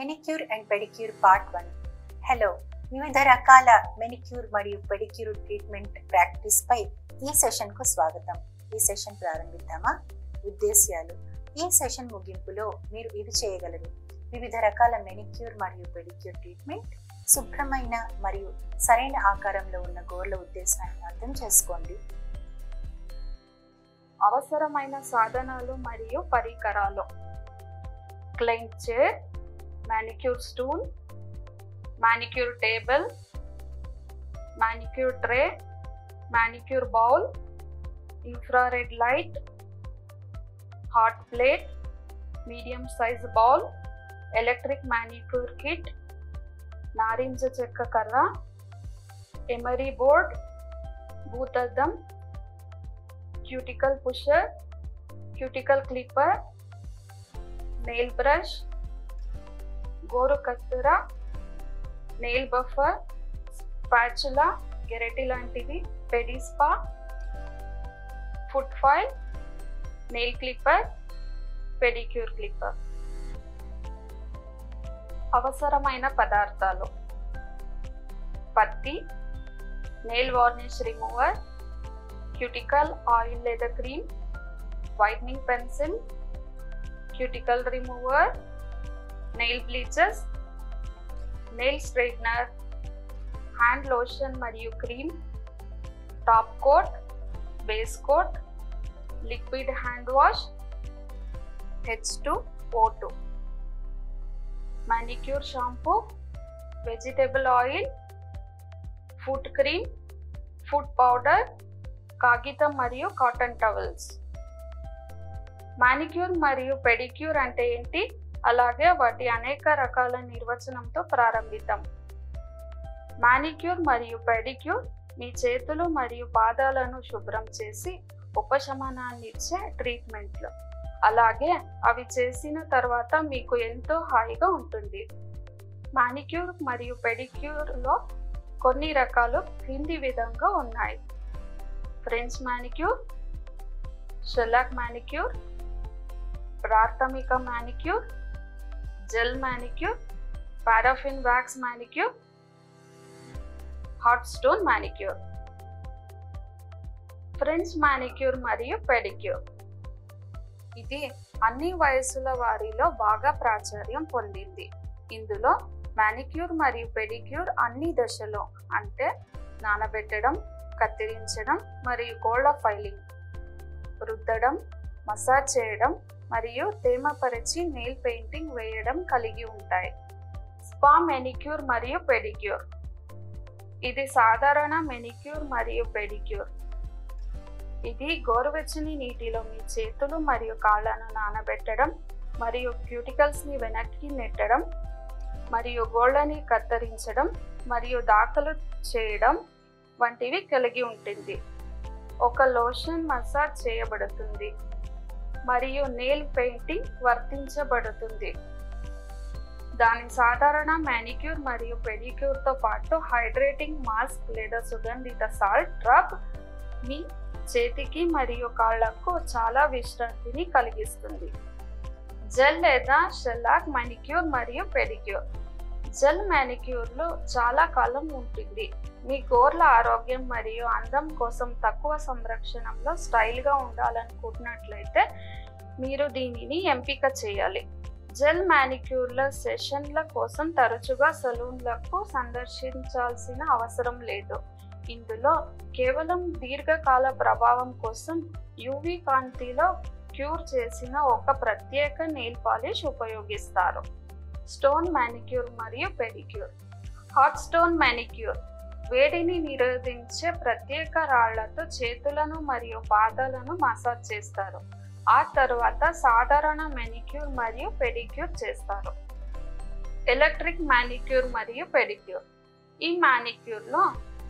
Manicure and pedicure part 1. Hello, వివిధ రకాల manicure మరియు పెడిక్యూర్ ట్రీట్మెంట్ ప్రాక్టీస్ పై ఈ సెషన్కు స్వాగతం. ఈ సెషన్ ప్రారంభిద్దామా? ఉద్దేశ్యాలు. ఈ సెషన్ ముగింపులో మీరు ఇవి చేయగలరు: వివిధ రకాల మెనిక్యూర్ మరియు పెడిక్యూర్ ట్రీట్మెంట్, శుభ్రమైన మరియు సరైన ఆకారంలో ఉన్న గోర్ల ఉద్దేశాన్ని అర్థం చేసుకోండి. అవసరమైన సాధనాలు మరియు పరికరాలు: client chair, manicure stool, manicure table, manicure tray, manicure bowl, infrared light, hot plate, medium size bowl, electric manicure kit, narinja chekka karra, emery board, boothadam, cuticle pusher, cuticle clipper, nail brush, గోరు కత్తెర, nail buffer, spatula, గెరెటి లాంటిది, pedi spa, foot file, nail clipper, pedicure clipper. అవసరమైన పదార్థాలు: పత్తి, nail varnish remover, cuticle oil లేదా cream, whitening pencil, cuticle remover, nail bleachers, nail straightener, hand lotion మరియు cream, top coat, base coat, liquid hand wash, H2O2, manicure shampoo, vegetable oil, foot cream, foot powder, కాగితం మరియు cotton towels. Manicure మరియు pedicure అంటే ఏంటి, అలాగే వాటి అనేక రకాల నిర్వచనంతో ప్రారంభిద్దాం. మానిక్యూర్ మరియు పెడిక్యూర్ మీ చేతులు మరియు పాదాలను శుభ్రం చేసి ఉపశమనాన్ని ఇచ్చే ట్రీట్మెంట్లు. అలాగే అవి చేసిన తర్వాత మీకు ఎంతో హాయిగా ఉంటుంది. మానిక్యూర్ మరియు పెడిక్యూర్లో కొన్ని రకాలు క్రింది విధంగా ఉన్నాయి: ఫ్రెంచ్ మానిక్యూర్, షెల్లాక్ మానిక్యూర్, ప్రాథమిక manicure, gel manicure, paraffin wax manicure, hot stone manicure. French manicure మరియు పెడిక్యూర్ ఇది అన్ని వయసుల వారిలో బాగా ప్రాచుర్యం పొందింది. ఇందులో మానిక్యూర్ మరియు పెడిక్యూర్ అన్ని దశలో, అంటే నానబెట్టడం, కత్తిరించడం మరియు గోళ్ళ ఫైలింగ్, రుద్దడం, మసాజ్ చేయడం మరియు తేమపరిచి నెయిల్ పెయింటింగ్ వేయడం కలిగి ఉంటాయి. స్పా మెనిక్యూర్ మరియు పెడిక్యూర్ ఇది సాధారణ మెనిక్యూర్ మరియు పెడిక్యూర్. ఇది గోరువెచ్చని నీటిలో మీ చేతులు మరియు కాళ్ళను నానబెట్టడం మరియు క్యూటికల్స్ని వెనక్కి నెట్టడం మరియు గోళ్ళని కత్తిరించడం మరియు దాఖలు చేయడం వంటివి కలిగి ఉంటుంది. ఒక లోషన్ మసాజ్ చేయబడుతుంది మరియు నెయిల్ పెయింటింగ్ వర్తించబడుతుంది. దాని సాధారణ మానిక్యూర్ మరియు పెడిక్యూర్తో పాటు హైడ్రేటింగ్ మాస్క్ లేదా సుగంధిత సాల్ట్ డ్రాప్ మీ చేతికి మరియు కాళ్లకు చాలా విశ్రాంతిని కలిగిస్తుంది. జెల్ లేదా షెల్లాక్ మానిక్యూర్ మరియు పెడిక్యూర్. జెల్ మానిక్యూర్లో చాలా కాలం ఉంటుంది. మీ గోర్ల ఆరోగ్యం మరియు అందం కోసం తక్కువ సంరక్షణలో స్టైల్గా ఉండాలనుకుంటున్నట్లయితే మీరు దీనిని ఎంపిక చేయాలి. జెల్ మానిక్యూర్ల సెషన్ల కోసం తరచుగా సలూన్లకు సందర్శించాల్సిన అవసరం లేదు. ఇందులో కేవలం దీర్ఘకాల ప్రభావం కోసం యూవీ కాంతిలో క్యూర్ చేసిన ఒక ప్రత్యేక నెయిల్ పాలిష్ ఉపయోగిస్తారు. స్టోన్ మానిక్యూర్ మరియు పెడిక్యూర్. హాట్ స్టోన్ మానిక్యూర్ వేడిని నిరోధించే ప్రత్యేక రాళ్లతో చేతులను మరియు పాదాలను మసాజ్ చేస్తారు. ఆ తర్వాత సాధారణ మానిక్యూర్ మరియు పెడిక్యూర్ చేస్తారు. ఎలక్ట్రిక్ మానిక్యూర్ మరియు పెడిక్యూర్. ఈ మానిక్యూర్లో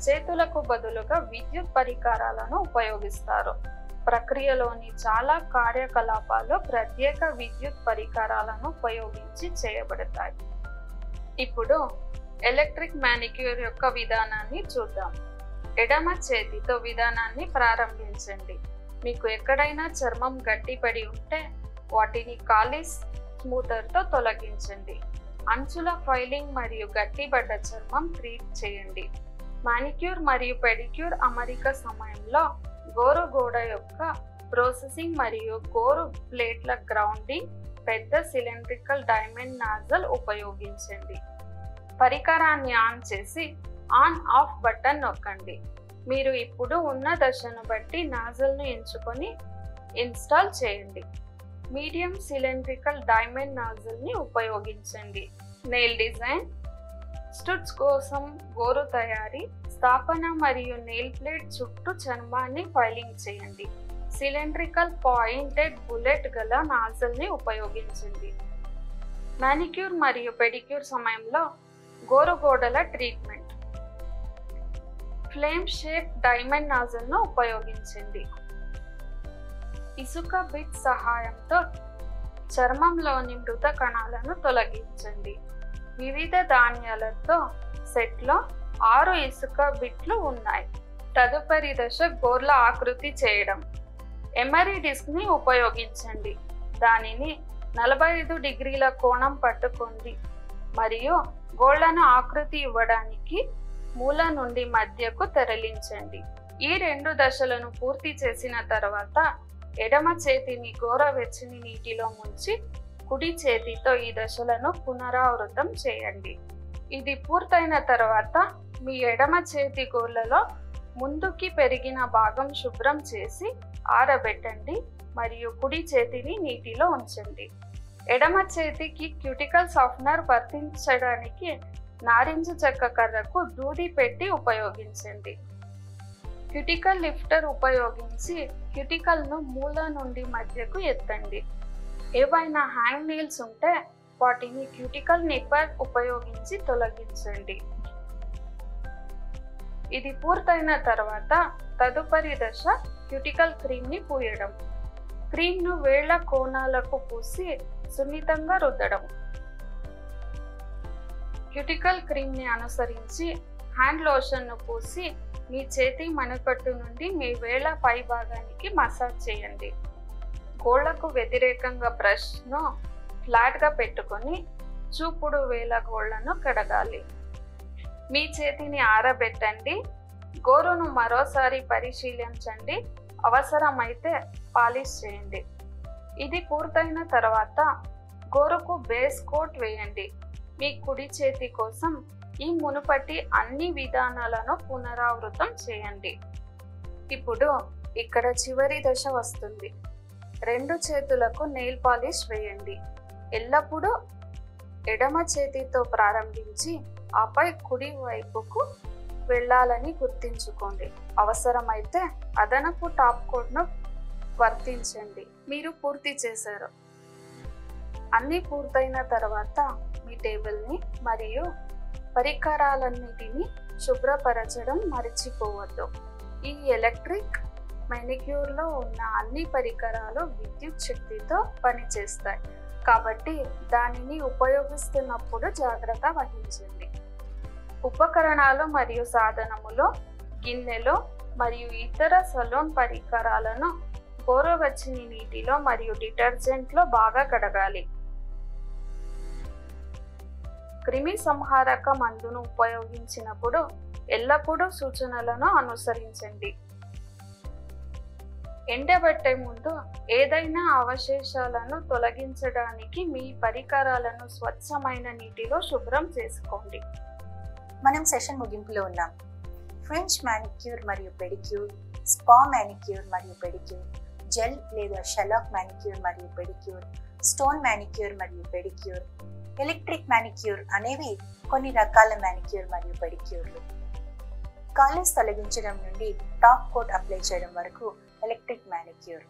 చేతులకు బదులుగా విద్యుత్ పరికరాలను ఉపయోగిస్తారు. ప్రక్రియలోని చాలా కార్యకలాపాలు ప్రత్యేక విద్యుత్ పరికరాలను ఉపయోగించి చేయబడతాయి. ఇప్పుడు ఎలక్ట్రిక్ మానిక్యూర్ యొక్క విధానాన్ని చూద్దాం. ఎడమ చేతితో విధానాన్ని ప్రారంభించండి. మీకు ఎక్కడైనా చర్మం గట్టిపడి ఉంటే వాటిని ఖాళీ స్మూతర్తో తొలగించండి. అంచుల ఫైలింగ్ మరియు గట్టిబడ్డ చర్మం ట్రీట్ చేయండి. మానిక్యూర్ మరియు పెడిక్యూర్ అమరిక సమయంలో గోరు గోడ యొక్క ప్రాసెసింగ్ మరియు గోరు ప్లేట్ల గ్రౌండింగ్ పెద్ద సిలిండ్రికల్ డైమండ్ నాజల్ ఉపయోగించండి. పరికరాన్ని ఆన్ చేసి ఆన్ ఆఫ్ బటన్ నొక్కండి. మీరు ఇప్పుడు ఉన్న దశను బట్టి నాజల్ను ఎంచుకొని ఇన్స్టాల్ చేయండి. మీడియం సిలిండ్రికల్ డైమండ్ నాజల్ని ఉపయోగించండి. నెయిల్ డిజైన్, స్టుడ్స్ కోసం గోరు తయారీ, స్థాపన మరియు నెయిల్ ప్లేట్ చుట్టూ చర్మాన్ని ఫైలింగ్ చేయండి. సిలిండ్రికల్ పాయింటెడ్ బుల్లెట్ గల నాజల్ని ఉపయోగించండి. మానిక్యూర్ మరియు పెడిక్యూర్ సమయంలో గోరు గోడల ట్రీట్మెంట్, ఫ్లేమ్ షేప్ డైమండ్ నాజల్ను ఉపయోగించండి. ఇసుక బిట్ సహాయంతో చర్మంలోని మృత కణాలను తొలగించండి. వివిధ ధాన్యాలతో సెట్లో 6 ఇసుక బిట్లు ఉన్నాయి. తదుపరి దశ గోర్ల ఆకృతి చేయడం. ఎమరీ డిస్క్ని ఉపయోగించండి. దానిని 45 డిగ్రీల కోణం పట్టుకోండి మరియు గోళ్లను ఆకృతి ఇవ్వడానికి మూల నుండి మధ్యకు తరలించండి. ఈ 2 దశలను పూర్తి చేసిన తర్వాత ఎడమ చేతిని గోరువెచ్చని నీటిలో ముంచి కుడి చేతితో ఈ దశలను పునరావృతం చేయండి. ఇది పూర్తయిన తర్వాత మీ ఎడమ చేతి గోళ్లలో ముందుకి పెరిగిన భాగం శుభ్రం చేసి ఆరబెట్టండి మరియు కుడి చేతిని నీటిలో ఉంచండి. ఎడమ చేతికి క్యూటికల్ సాఫ్ట్నర్ వర్తించడానికి నారింజ చెక్క కర్రకు దూది పెట్టి ఉపయోగించండి. క్యూటికల్ లిఫ్టర్ ఉపయోగించి క్యూటికల్ను మూల నుండి మధ్యకు ఎత్తండి. ఏవైనా హ్యాంగ్ నీల్స్ ఉంటే వాటిని క్యూటికల్ నిప్పర్ ఉపయోగించి తొలగించండి. ఇది పూర్తయిన తర్వాత తదుపరి దశ క్యూటికల్ క్రీమ్ని పూయడం. క్రీమ్ను వేళ్ల కోణాలకు పూసి సున్నితంగా రుద్దడం. క్యూటికల్ క్రీమ్ని అనుసరించి హ్యాండ్ లోషన్ను పూసి మీ చేతి మణికట్టు నుండి మీ వేళ్ల పై భాగానికి మసాజ్ చేయండి. గోళ్లకు వ్యతిరేకంగా బ్రష్ను ఫ్లాట్గా పెట్టుకొని చూపుడు వేళ్ల గోళ్లను కడగాలి. మీ చేతిని ఆరబెట్టండి. గోరును మరోసారి పరిశీలించండి. అవసరమైతే పాలిష్ చేయండి. ఇది పూర్తయిన తర్వాత గోరుకు బేస్ కోట్ వేయండి. మీ కుడి చేతి కోసం ఈ మునుపటి అన్ని విధానాలను పునరావృతం చేయండి. ఇప్పుడు ఇక్కడ చివరి దశ వస్తుంది. 2 చేతులకు నెయిల్ పాలిష్ వేయండి. ఎల్లప్పుడూ ఎడమ చేతితో ప్రారంభించి ఆపై కుడి వైపుకు వెళ్ళాలని గుర్తుంచుకోండి. అవసరమైతే అదనపు టాప్ కోట్ను వర్తించండి. మీరు పూర్తి చేశారు. అన్నీ పూర్తయిన తర్వాత మీ టేబుల్ని మరియు పరికరాలన్నిటినీ శుభ్రపరచడం మర్చిపోవద్దు. ఈ ఎలక్ట్రిక్ మానిక్యూర్లో ఉన్న అన్ని పరికరాలు విద్యుత్ శక్తితో పనిచేస్తాయి కాబట్టి దానిని ఉపయోగిస్తున్నప్పుడు జాగ్రత్త వహించండి. ఉపకరణాలు మరియు సాధనములు, గిన్నెలు మరియు ఇతర సలూన్ పరికరాలను గోరువెచ్చని నీటిలో మరియు డిటర్జెంట్లో బాగా కడగాలి. క్రిమి సంహారక మందును ఉపయోగించినప్పుడు ఎల్లప్పుడూ సూచనలను అనుసరించండి. ఎండబెట్టే ముందు ఏదైనా అవశేషాలను తొలగించడానికి మీ పరికరాలను స్వచ్ఛమైన నీటిలో శుభ్రం చేసుకోండి. మనం సెషన్ ముగింపులో ఉన్నాం. ఫ్రెంచ్ మానిక్యూర్ మరియు పెడిక్యూర్, స్పా మానిక్యూర్ మరియు పెడిక్యూర్, జెల్ లేదా షెలాక్ మానిక్యూర్ మరియు పెడిక్యూర్, స్టోన్ మానిక్యూర్ మరియు పెడిక్యూర్, ఎలక్ట్రిక్ మానిక్యూర్ అనేవి కొన్ని రకాల మానిక్యూర్ మరియు పెడిక్యూర్లు. కాలేజ్ తొలగించడం నుండి టాప్ కోట్ అప్లై చేయడం వరకు ఎలక్ట్రిక్ మానిక్యూర్.